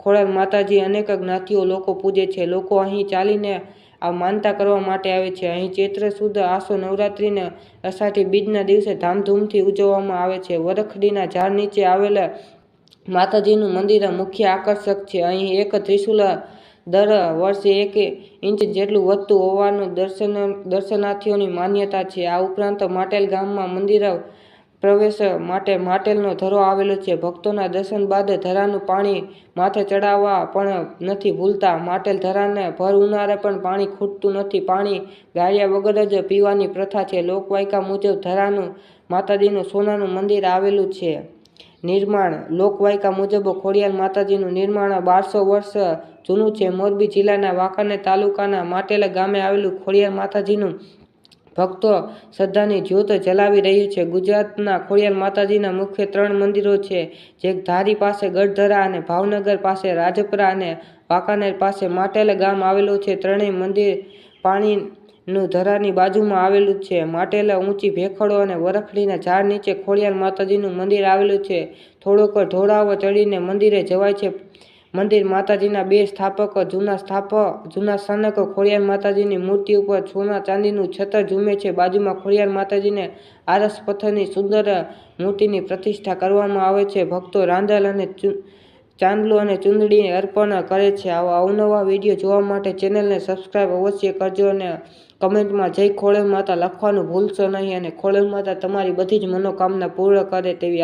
ખોડિયાર માતાજી અનેક જ્ઞાતિઓ લોકો પૂજે છે। લોકો અહીં ચાલીને આ માનતા કરવા માટે આવે છે। અહીં ચૈત્ર સુદ આસો નવરાત્રિને અષાઢી બીજના દિવસે ધામધૂમથી ઉજવવામાં આવે છે। વરખડીના ઝાડ નીચે આવેલા માતાજીનું મંદિર મુખ્ય આકર્ષક છે। અહીં એક ત્રિશૂલ દર વર્ષે 1 ઇંચ જેટલું વધતું હોવાનું દર્શનાર્થીઓની માન્યતા છે। આ ઉપરાંત માટેલ ગામમાં મંદિર પ્રવેશ માટે માટેલનો ધરો આવેલો છે। ભક્તોના દર્શન બાદ ધરાનું પાણી માથે ચડાવવા પણ નથી ભૂલતા। માટેલ ધરાને ભર ઉનાળે પણ પાણી ખૂટતું નથી। પાણી ગાળ્યા વગર જ પીવાની પ્રથા છે। લોકવાયકા મુજબ ધરાનું માતાજીનું સોનાનું મંદિર આવેલું છે। નિર્માણ લોકવાયકા મુજબ ખોડિયાર માતાજીનું નિર્માણ 1200 વર્ષ જૂનું છે। મોરબી જિલ્લાના વાંકાનેર તાલુકાના માટેલ ગામે આવેલું ખોડિયાર માતાજીનું ભક્તો શ્રદ્ધાની જ્યોત જલાવી રહ્યું છે। ગુજરાતના ખોડિયાર માતાજીના મુખ્ય 3 મંદિરો છે, જે ધારી પાસે ગઢધરા અને ભાવનગર પાસે રાજપરા અને વાંકાનેર પાસે માટેલ ગામ આવેલું છે। ત્રણેય મંદિર પાણીનું ધરાની બાજુમાં આવેલું છે। માટેલ ઊંચી ભેખડો અને વરખડીના ઝાડ નીચે ખોડિયાર માતાજીનું મંદિર આવેલું છે। થોડોક ઢોળાવ ચડીને મંદિરે જવાય છે। મંદિર માતાજીના 2 સ્થાપક જૂના સ્થાનક ખોડિયાર માતાજીની મૂર્તિ ઉપર સોના ચાંદીનું છત્ર ઝૂમે છે। બાજુમાં ખોડિયાર માતાજીને આરસ પથ્થરની સુંદર મૂર્તિની પ્રતિષ્ઠા કરવામાં આવે છે। ભક્તો રાંદલ અને ચાંદલો અને ચુંદડી અર્પણ કરે છે। આવા અવનવા વિડીયો જોવા માટે ચેનલને સબસ્ક્રાઈબ અવશ્ય કરજો અને કમેન્ટમાં જય ખોડિયાર માતા લખવાનું ભૂલશો નહીં। અને ખોડિયાર માતા તમારી બધી જ મનોકામના પૂર્ણ કરે તેવી